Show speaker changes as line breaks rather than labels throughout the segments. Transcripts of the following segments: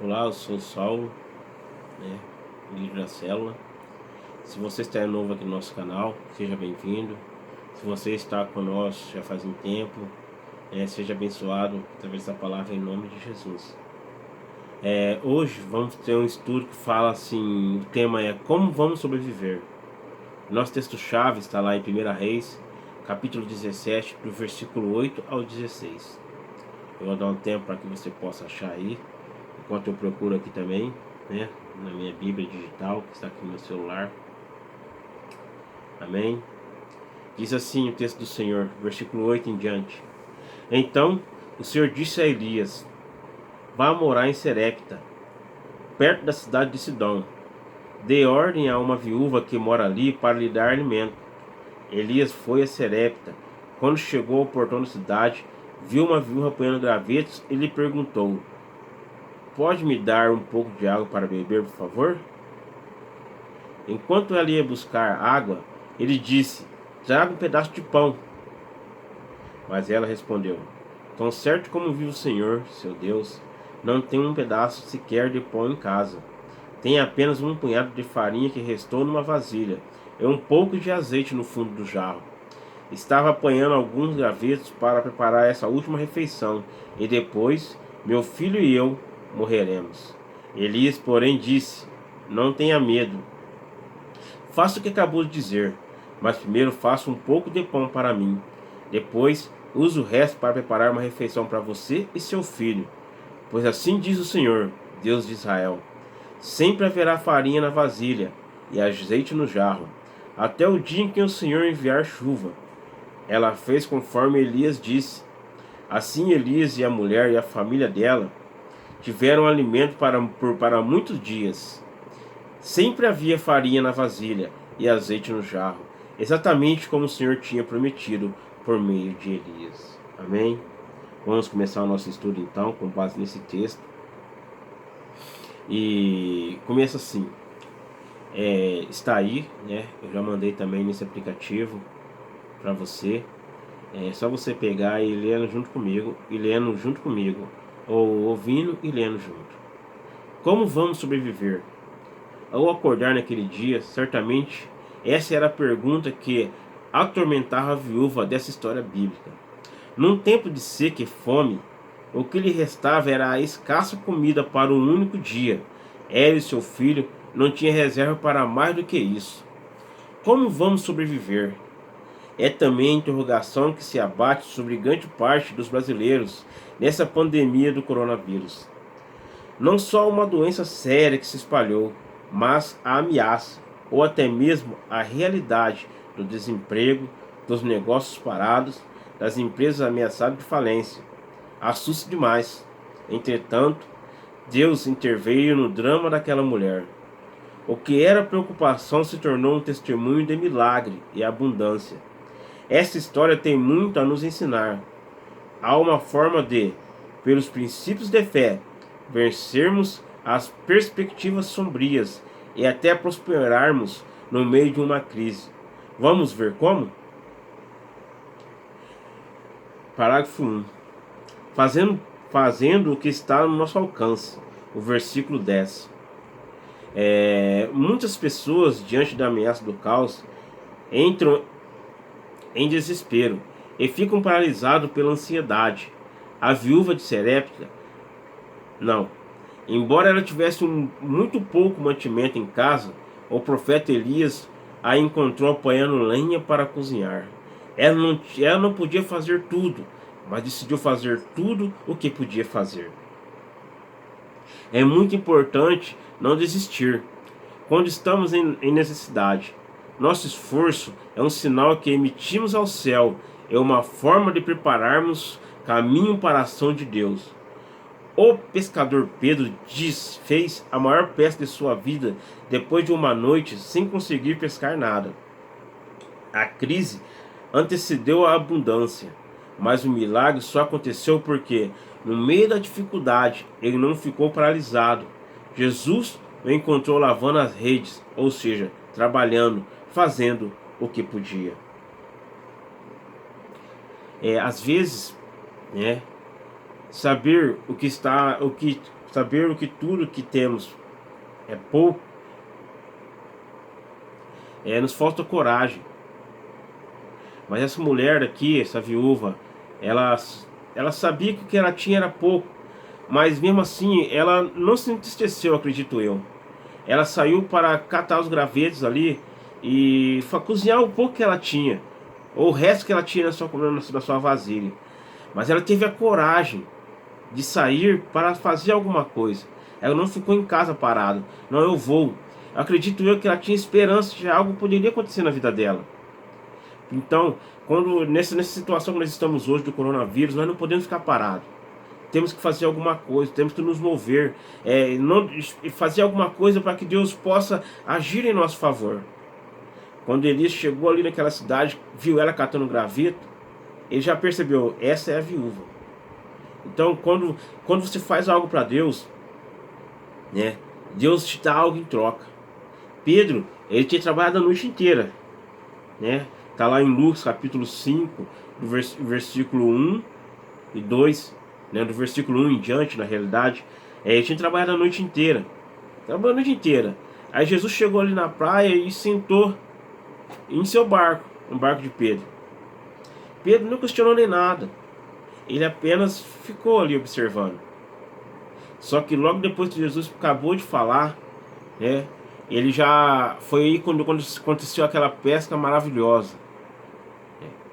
Olá, eu sou o Saulo, líder da célula. Se você está novo aqui no nosso canal, seja bem-vindo. Se você está conosco já faz um tempo, seja abençoado através da palavra em nome de Jesus. Hoje vamos ter um estudo que fala assim, o tema é como vamos sobreviver. Nosso texto-chave está lá em 1 Reis, capítulo 17, do versículo 8 ao 16. Eu vou dar um tempo para que você possa achar aí, enquanto eu procuro aqui também, na minha Bíblia digital, que está aqui no meu celular. Amém? Diz assim o texto do Senhor, versículo 8 em diante. Então o Senhor disse a Elias: vá morar em Serepta, perto da cidade de Sidom. Dê ordem a uma viúva que mora ali para lhe dar alimento. Elias foi a Serepta. Quando chegou ao portão da cidade, viu uma viúva apanhando gravetos e lhe perguntou: pode me dar um pouco de água para beber, por favor? Enquanto ela ia buscar água, ele disse: traga um pedaço de pão. Mas ela respondeu: tão certo como vive o Senhor, seu Deus, não tenho um pedaço sequer de pão em casa. Tenho apenas um punhado de farinha que restou numa vasilha e um pouco de azeite no fundo do jarro. Estava apanhando alguns gravetos para preparar essa última refeição, e depois meu filho e eu morreremos. Elias, porém, disse: não tenha medo. Faça o que acabou de dizer, mas primeiro faça um pouco de pão para mim. Depois, use o resto para preparar uma refeição para você e seu filho. Pois assim diz o Senhor, Deus de Israel: sempre haverá farinha na vasilha e azeite no jarro, até o dia em que o Senhor enviar chuva. Ela fez conforme Elias disse. Assim Elias e a mulher e a família dela tiveram alimento para muitos dias. Sempre havia farinha na vasilha e azeite no jarro, exatamente como o Senhor tinha prometido por meio de Elias. Amém? Vamos começar o nosso estudo então, com base nesse texto. E começa assim. Está aí, eu já mandei também nesse aplicativo para você. É só você pegar e lendo junto comigo, ou ouvindo e lendo junto. Como vamos sobreviver? Ao acordar naquele dia, certamente essa era a pergunta que atormentava a viúva dessa história bíblica. Num tempo de seca e fome, o que lhe restava era a escassa comida para um único dia. Ela e seu filho não tinham reserva para mais do que isso. Como vamos sobreviver? É também a interrogação que se abate sobre grande parte dos brasileiros nessa pandemia do coronavírus. Não só uma doença séria que se espalhou, mas a ameaça, ou até mesmo a realidade do desemprego, dos negócios parados, das empresas ameaçadas de falência. Assusta demais. Entretanto, Deus interveio no drama daquela mulher. O que era preocupação se tornou um testemunho de milagre e abundância. Essa história tem muito a nos ensinar. Há uma forma de, pelos princípios de fé, vencermos as perspectivas sombrias e até prosperarmos no meio de uma crise. Vamos ver como? Parágrafo 1. Fazendo o que está no nosso alcance. O versículo 10. Muitas pessoas, diante da ameaça do caos, entram em desespero e ficam paralisados pela ansiedade. A viúva de Serepta, não. Embora ela tivesse muito pouco mantimento em casa, o profeta Elias a encontrou apanhando lenha para cozinhar. Ela não podia fazer tudo, mas decidiu fazer tudo o que podia fazer. É muito importante não desistir quando estamos em necessidade. Nosso esforço é um sinal que emitimos ao céu, é uma forma de prepararmos caminho para a ação de Deus. O pescador Pedro fez a maior pesca de sua vida depois de uma noite sem conseguir pescar nada. A crise antecedeu a abundância, mas o milagre só aconteceu porque, no meio da dificuldade, ele não ficou paralisado. Jesus o encontrou lavando as redes, ou seja, trabalhando, fazendo o que podia. Às vezes, saber o que saber que tudo que temos é pouco, nos falta coragem. Mas essa mulher aqui, essa viúva, ela, ela sabia que o que ela tinha era pouco, mas mesmo assim ela não se entristeceu, acredito eu. Ela saiu para catar os gravetos ali e cozinhar o pouco que ela tinha, ou o resto que ela tinha na sua vasilha. Mas ela teve a coragem de sair para fazer alguma coisa. Ela não ficou em casa parada. Não, eu vou. Acredito eu que ela tinha esperança de algo poderia acontecer na vida dela. Então, nessa situação que nós estamos hoje do coronavírus, nós não podemos ficar parados. Temos que fazer alguma coisa, temos que nos mover, fazer alguma coisa para que Deus possa agir em nosso favor. Quando Elias chegou ali naquela cidade, viu ela catando um graveto, ele já percebeu, essa é a viúva. Então, quando você faz algo para Deus, né, Deus te dá algo em troca. Pedro, ele tinha trabalhado a noite inteira, né? Está lá em Lucas capítulo 5, do versículo 1 e 2, né? Do versículo 1 em diante, na realidade. Ele tinha trabalhado a noite inteira. Trabalhou a noite inteira. Aí Jesus chegou ali na praia e sentou em seu barco, no barco de Pedro. Pedro não questionou nem nada. Ele apenas ficou ali observando. Só que logo depois que Jesus acabou de falar, né? Ele já foi aí quando aconteceu aquela pesca maravilhosa.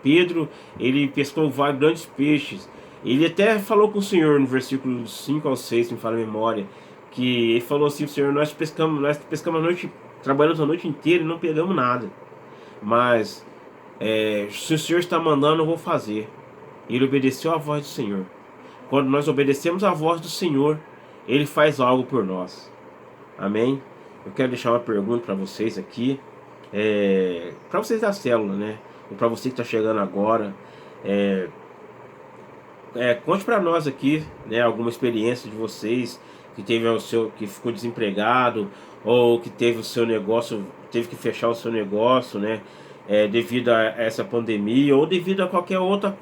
Pedro, ele pescou vários grandes peixes. Ele até falou com o Senhor no versículo 5 ao 6, me fala a memória, que ele falou assim: Senhor, nós pescamos a noite, trabalhamos a noite inteira e não pegamos nada. Mas se o Senhor está mandando, eu vou fazer. Ele obedeceu à voz do Senhor. Quando nós obedecemos à voz do Senhor, Ele faz algo por nós. Amém? Eu quero deixar uma pergunta para vocês aqui, para vocês da célula, né? E para você que está chegando agora, conte para nós aqui, né, alguma experiência de vocês que que ficou desempregado, ou que teve o seu negócio, teve que fechar o seu negócio, né? Devido a essa pandemia, ou devido a qualquer outra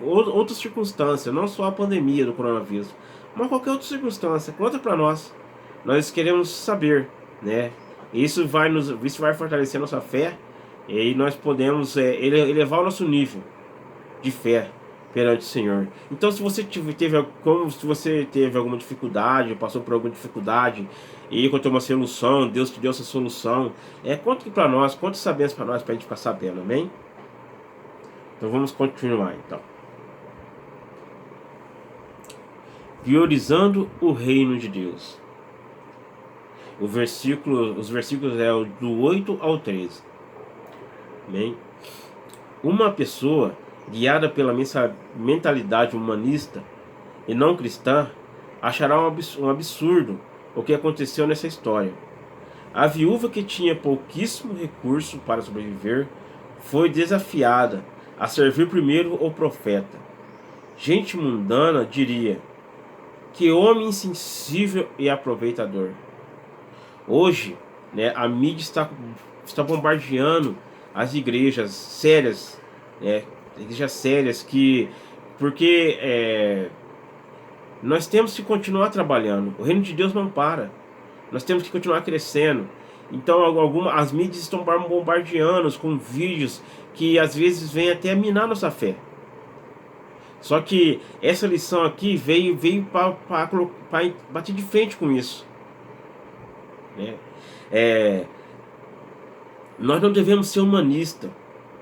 circunstância, não só a pandemia do coronavírus, mas qualquer outra circunstância. Conta para nós. Nós queremos saber, né? Isso vai fortalecer a nossa fé, e nós podemos elevar o nosso nível de fé perante o Senhor. Então, se você teve alguma dificuldade, passou por alguma dificuldade e encontrou uma solução, Deus te deu essa solução, conta aqui para nós, conta essa bênção para nós, para a gente ficar sabendo, amém? Então vamos continuar então. Priorizando o reino de Deus. Os versículos do 8 ao 13. Amém? Uma pessoa guiada pela mentalidade humanista e não cristã achará um absurdo o que aconteceu nessa história. A viúva, que tinha pouquíssimo recurso para sobreviver, foi desafiada a servir primeiro o profeta. Gente mundana diria: que homem insensível e aproveitador. Hoje, né, a mídia está bombardeando as igrejas sérias, igrejas sérias, porque nós temos que continuar trabalhando. O reino de Deus não para. Nós temos que continuar crescendo. Então as mídias estão bombardeando com vídeos que às vezes vêm até a minar nossa fé. Só que essa lição aqui veio para bater de frente com isso, né? Nós não devemos ser humanistas,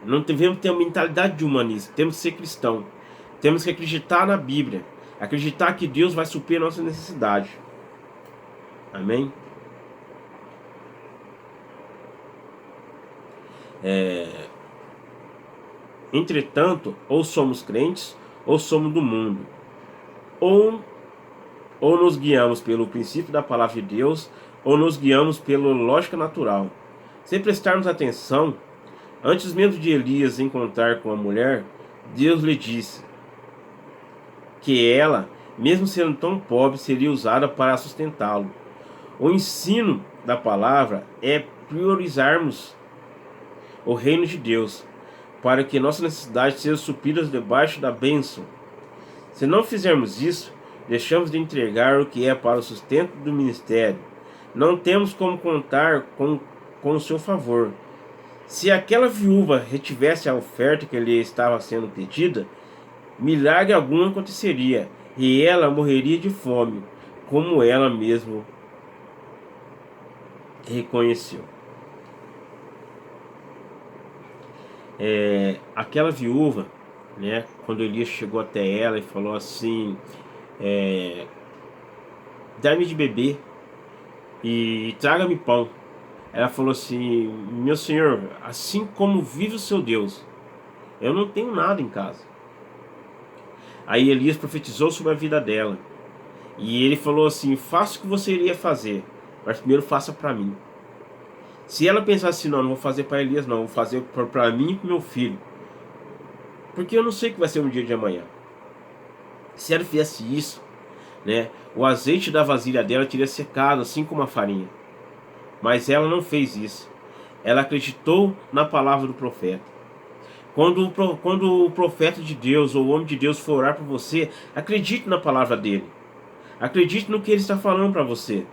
não devemos ter a mentalidade de humanista. Temos que ser cristão, temos que acreditar na Bíblia, acreditar que Deus vai suprir a nossa necessidade. Amém? Entretanto, ou somos crentes ou somos do mundo, ou nos guiamos pelo princípio da palavra de Deus, ou nos guiamos pela lógica natural. Se prestarmos atenção, antes mesmo de Elias encontrar com a mulher, Deus lhe disse que ela, mesmo sendo tão pobre, seria usada para sustentá-lo. O ensino da palavra é priorizarmos o reino de Deus, para que nossas necessidades sejam supridas debaixo da bênção. Se não fizermos isso, deixamos de entregar o que é para o sustento do ministério. Não temos como contar com o seu favor. Se aquela viúva retivesse a oferta que lhe estava sendo pedida, milagre algum aconteceria, e ela morreria de fome, como ela mesma reconheceu. Aquela viúva, né, quando Elias chegou até ela e falou assim, dá-me de beber e traga-me pão. Ela falou assim, meu senhor, assim como vive o seu Deus, eu não tenho nada em casa. Aí Elias profetizou sobre a vida dela. E ele falou assim, faça o que você iria fazer, mas primeiro faça para mim. Se ela pensasse assim, não vou fazer para Elias não, vou fazer para mim e para meu filho. Porque eu não sei o que vai ser um dia de amanhã. Se ela fizesse isso, né, o azeite da vasilha dela teria secado, assim como a farinha. Mas ela não fez isso. Ela acreditou na palavra do profeta. Quando o profeta de Deus ou o homem de Deus for orar por você, acredite na palavra dele. Acredite no que ele está falando para você.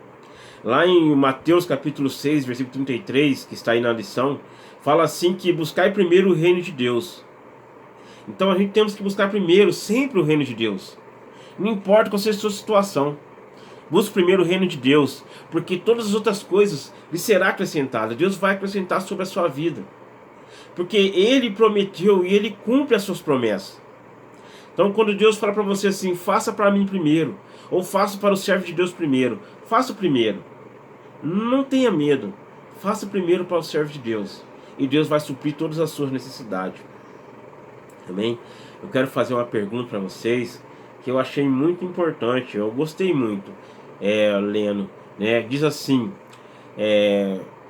Lá em Mateus capítulo 6, versículo 33, que está aí na lição, fala assim que buscai primeiro o reino de Deus. Então a gente temos que buscar primeiro, sempre o reino de Deus. Não importa qual seja a sua situação. Busque primeiro o reino de Deus, porque todas as outras coisas lhe será acrescentada. Deus vai acrescentar sobre a sua vida. Porque Ele prometeu e Ele cumpre as suas promessas. Então quando Deus fala para você assim, faça para mim primeiro, ou faça para o servo de Deus primeiro, faça o primeiro. Não tenha medo, faça primeiro para o servo de Deus, e Deus vai suprir todas as suas necessidades. Amém? Eu quero fazer uma pergunta para vocês, que eu achei muito importante, eu gostei muito, lendo, né? Diz assim,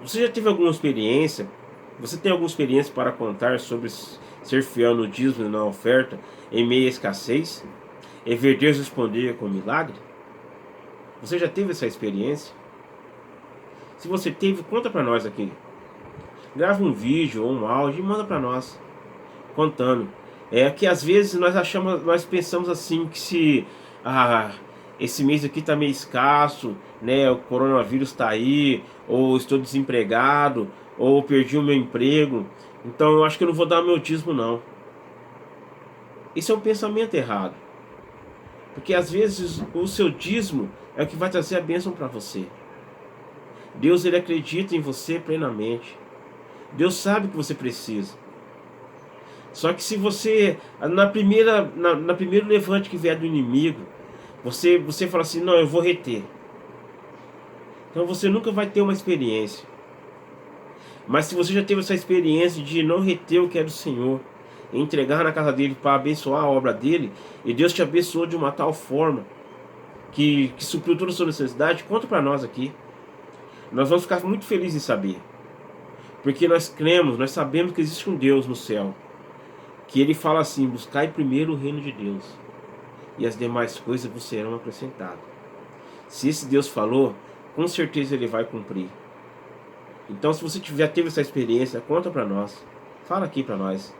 você já teve alguma experiência, você tem alguma experiência para contar sobre ser fiel no dízimo e na oferta em meio à escassez, e ver Deus responder com milagre? Você já teve essa experiência? Se você teve, conta para nós aqui. Grava um vídeo ou um áudio e manda para nós, contando. Que às vezes nós pensamos assim, que se esse mês aqui tá meio escasso, né, o coronavírus tá aí, ou estou desempregado, ou perdi o meu emprego, então eu acho que eu não vou dar meu dízimo não. Isso é um pensamento errado. Porque às vezes o seu dízimo é o que vai trazer a bênção para você. Deus, ele acredita em você plenamente. Deus sabe o que você precisa. Só que se você, na primeiro levante que vier do inimigo, você fala assim, não, eu vou reter. Então você nunca vai ter uma experiência. Mas se você já teve essa experiência de não reter o que é do Senhor, e entregar na casa dele para abençoar a obra dele, e Deus te abençoou de uma tal forma que supriu toda a sua necessidade, conta para nós aqui. Nós vamos ficar muito felizes em saber. Porque nós cremos, nós sabemos que existe um Deus no céu, que ele fala assim, buscai primeiro o reino de Deus, e as demais coisas vos serão acrescentadas. Se esse Deus falou, com certeza ele vai cumprir. Então se você já teve essa experiência, conta para nós. Fala aqui para nós.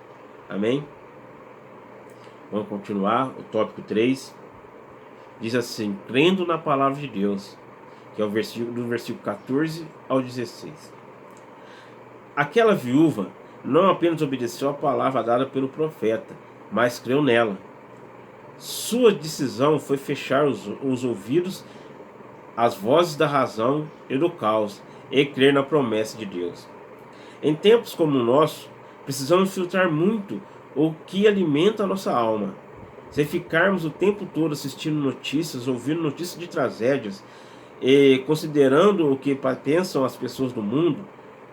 Amém? Vamos continuar, o tópico 3. Diz assim, crendo na palavra de Deus, que é o do versículo 14 ao 16. Aquela viúva não apenas obedeceu a palavra dada pelo profeta, mas creu nela. Sua decisão foi fechar os ouvidos às vozes da razão e do caos e crer na promessa de Deus. Em tempos como o nosso, precisamos filtrar muito o que alimenta a nossa alma. Se ficarmos o tempo todo assistindo notícias, ouvindo notícias de tragédias e considerando o que pensam as pessoas do mundo,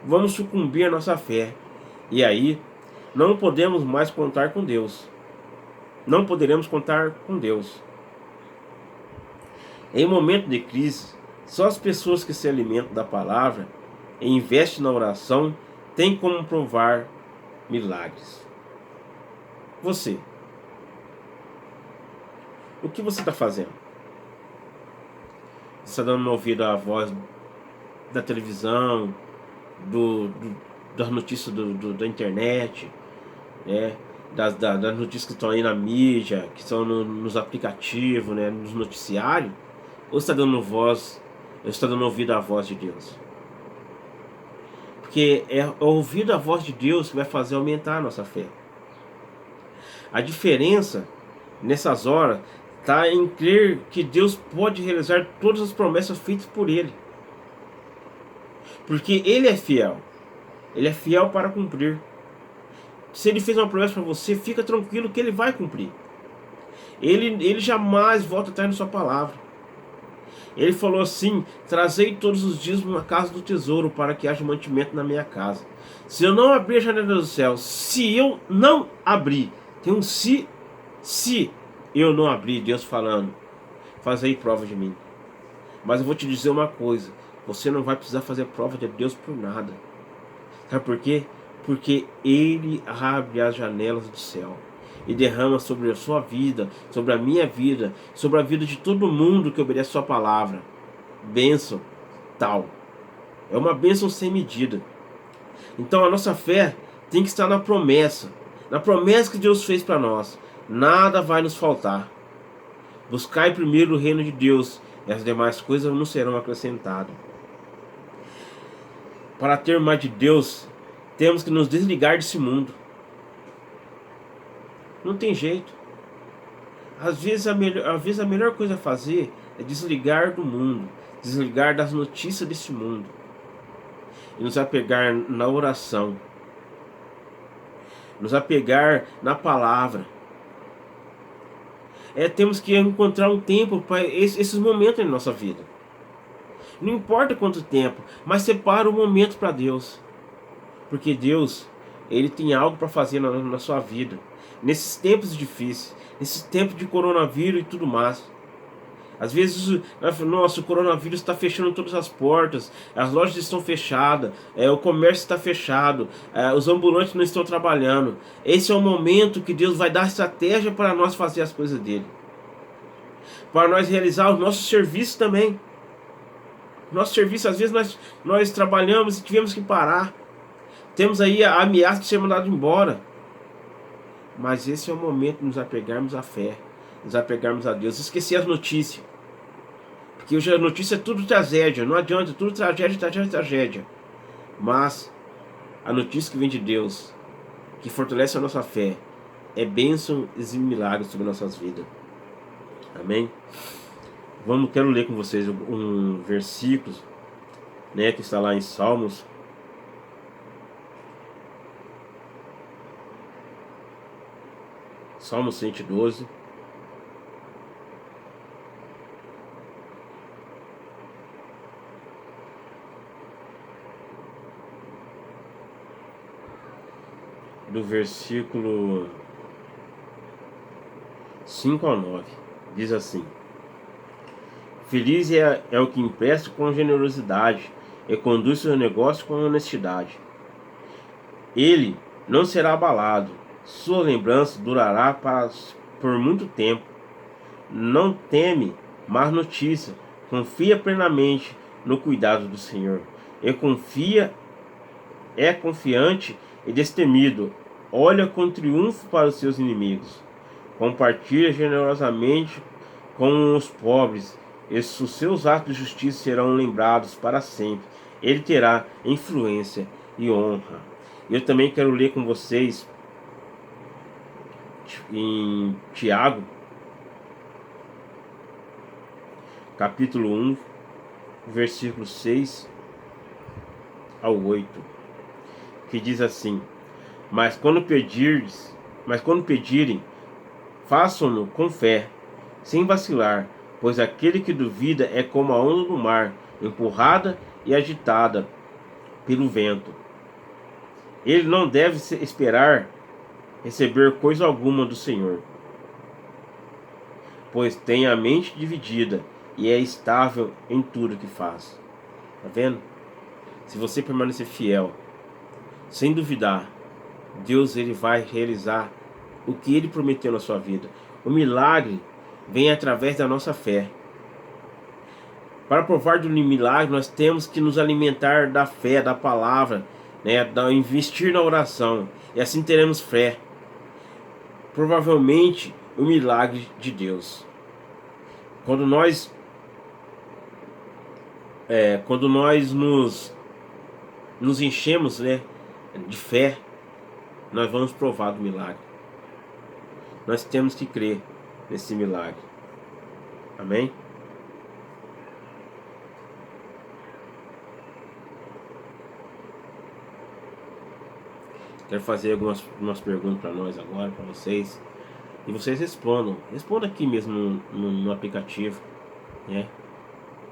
vamos sucumbir à nossa fé. E aí, não podemos mais contar com Deus. Não poderemos contar com Deus. Em momento de crise, só as pessoas que se alimentam da palavra e investem na oração têm como provar milagres. Você. O que você está fazendo? Você está dando ouvido à voz da televisão, das notícias da internet, né? das notícias que estão aí na mídia, que estão nos aplicativos, né, nos noticiários, ou está dando voz, ou está dando ouvido à voz de Deus? Porque é ouvir a voz de Deus que vai fazer aumentar a nossa fé. A diferença nessas horas está em crer que Deus pode realizar todas as promessas feitas por Ele. Porque Ele é fiel. Ele é fiel para cumprir. Se Ele fez uma promessa para você, fica tranquilo que Ele vai cumprir. Ele jamais volta atrás da sua palavra. Ele falou assim: trazei todos os dias uma casa do tesouro para que haja mantimento na minha casa. Se eu não abrir a janela do céu, se eu não abrir, tem um se eu não abrir, Deus falando, fazei prova de mim. Mas eu vou te dizer uma coisa: você não vai precisar fazer prova de Deus por nada. Sabe por quê? Porque Ele abre as janelas do céu e derrama sobre a sua vida, sobre a minha vida, sobre a vida de todo mundo que obedece a sua palavra. Bênção tal. É uma bênção sem medida. Então a nossa fé tem que estar na promessa que Deus fez para nós. Nada vai nos faltar. Buscai primeiro o reino de Deus, e as demais coisas não serão acrescentadas. Para ter mais de Deus, temos que nos desligar desse mundo. Não tem jeito. Às vezes a melhor coisa a fazer é desligar do mundo, desligar das notícias desse mundo e nos apegar na oração, nos apegar na palavra. Temos que encontrar um tempo para esses momentos na nossa vida. Não importa quanto tempo, mas separa um momento para Deus, porque Deus, Ele tem algo para fazer na sua vida. Nesses tempos difíceis, nesses tempos de coronavírus e tudo mais. Às vezes, nossa, o coronavírus está fechando todas as portas, as lojas estão fechadas, o comércio está fechado, os ambulantes não estão trabalhando. Esse é o momento que Deus vai dar estratégia para nós fazer as coisas dele. Para nós realizar os nossos serviços também. Nosso serviço, às vezes nós trabalhamos e tivemos que parar. Temos aí a ameaça de ser mandado embora. Mas esse é o momento de nos apegarmos à fé, nos apegarmos a Deus, esquecer as notícias. Porque hoje a notícia é tudo tragédia, não adianta, tudo tragédia. Mas a notícia que vem de Deus, que fortalece a nossa fé, é bênção e milagres sobre nossas vidas. Amém? Quero ler com vocês um versículo, né, que está lá em Salmos. Salmo 112. Do versículo 5 ao 9. Diz assim: feliz é o que empresta com generosidade e conduz seu negócio com honestidade. Ele não será abalado. Sua lembrança durará por muito tempo. Não teme más notícia. Confia plenamente no cuidado do Senhor. É confiante e destemido. Olha com triunfo para os seus inimigos. Compartilha generosamente com os pobres. E os seus atos de justiça serão lembrados para sempre. Ele terá influência e honra. Eu também quero ler com vocês em Tiago, capítulo 1, versículo 6 ao 8, que diz assim: Mas quando pedirem, façam-no com fé, sem vacilar, pois aquele que duvida é como a onda do mar, empurrada e agitada pelo vento. Ele não deve esperar receber coisa alguma do Senhor, pois tem a mente dividida e é estável em tudo que faz. Tá vendo? Se você permanecer fiel, sem duvidar, Deus ele vai realizar o que Ele prometeu na sua vida. O milagre vem através da nossa fé. Para provar do milagre, nós temos que nos alimentar da fé, da palavra, né? Investir na oração, e assim teremos fé. provavelmente o milagre de Deus. Quando nós nos enchemos, né, de fé, nós vamos provar do milagre. Nós temos que crer nesse milagre. Amém? Quero fazer algumas perguntas para nós agora, para vocês. E vocês respondam. Responda aqui mesmo no aplicativo, né?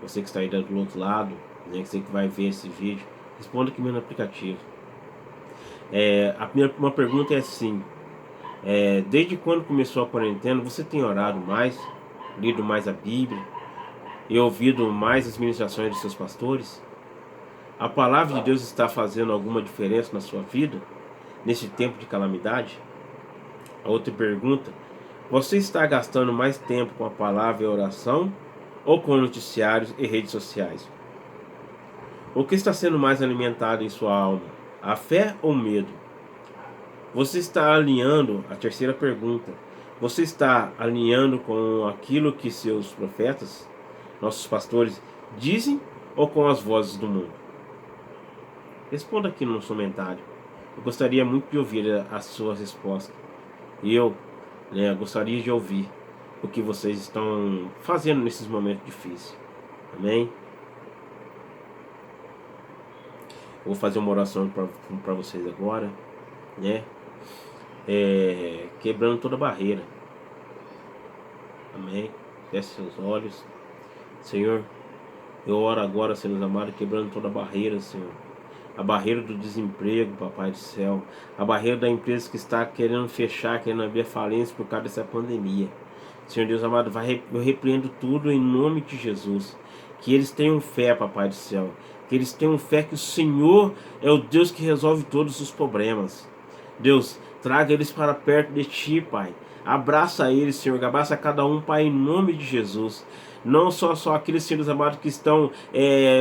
Você que está aí do outro lado, né? Você que vai ver esse vídeo, responda aqui mesmo no aplicativo. Uma pergunta é assim: desde quando começou a quarentena, você tem orado mais, lido mais a Bíblia e ouvido mais as ministrações dos seus pastores? A palavra de Deus está fazendo alguma diferença na sua vida nesse tempo de calamidade? A outra pergunta: você está gastando mais tempo com a palavra e a oração ou com noticiários e redes sociais? O que está sendo mais alimentado em sua alma? A fé ou o medo? Você está alinhando, a terceira pergunta, você está alinhando com aquilo que seus profetas, nossos pastores, dizem ou com as vozes do mundo? Responda aqui no comentário. Eu gostaria muito de ouvir as suas respostas. E eu gostaria de ouvir o que vocês estão fazendo nesses momentos difíceis. Amém? Eu vou fazer uma oração para vocês agora, né? Quebrando toda barreira. Amém? Feche seus olhos. Senhor, eu oro agora, Senhor amado, quebrando toda barreira, Senhor. A barreira do desemprego, Papai do céu. A barreira da empresa que está querendo fechar, querendo abrir falência por causa dessa pandemia. Senhor Deus amado, eu repreendo tudo em nome de Jesus. Que eles tenham fé, Papai do céu. Que eles tenham fé que o Senhor é o Deus que resolve todos os problemas. Deus, traga eles para perto de Ti, Pai. Abraça eles, Senhor. Abraça cada um, Pai, em nome de Jesus. Não só aqueles Senhores amados que estão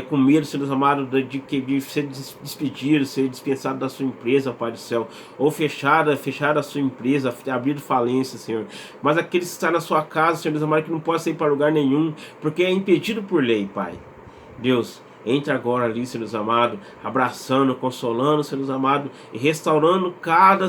com medo, Senhores amados, de ser despedidos, ser dispensados da sua empresa, Pai do céu, ou fechar a sua empresa, abrir falência, Senhor. Mas aqueles que estão na sua casa, Senhores amados, que não podem sair para lugar nenhum, porque é impedido por lei, Pai. Deus, entra agora ali, Senhor amado, abraçando, consolando, Senhor amado, e restaurando cada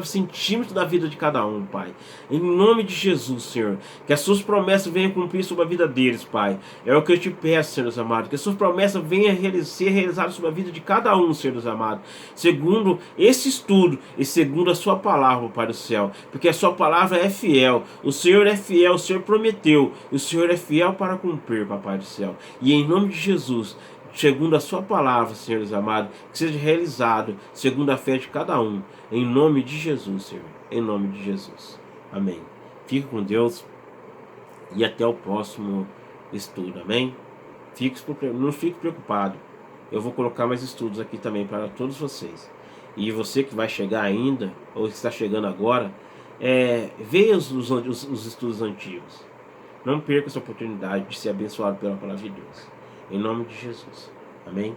centímetro da vida de cada um, Pai. Em nome de Jesus, Senhor, que as suas promessas venham cumprir sobre a vida deles, Pai. É o que eu te peço, Senhor amado, que as suas promessas venham ser realizadas sobre a vida de cada um, Senhor amado, segundo esse estudo e segundo a sua palavra, Pai do céu, porque a sua palavra é fiel, o Senhor é fiel, o Senhor prometeu, e o Senhor é fiel para cumprir, Papai do céu. E em nome de Jesus, segundo a sua palavra, Senhores amados, que seja realizado segundo a fé de cada um, em nome de Jesus, Senhor, em nome de Jesus. Amém. Fique com Deus e até o próximo estudo, amém? Não fique preocupado, eu vou colocar mais estudos aqui também para todos vocês. E você que vai chegar ainda, ou que está chegando agora, veja os estudos antigos. Não perca essa oportunidade de ser abençoado pela palavra de Deus. Em nome de Jesus. Amém?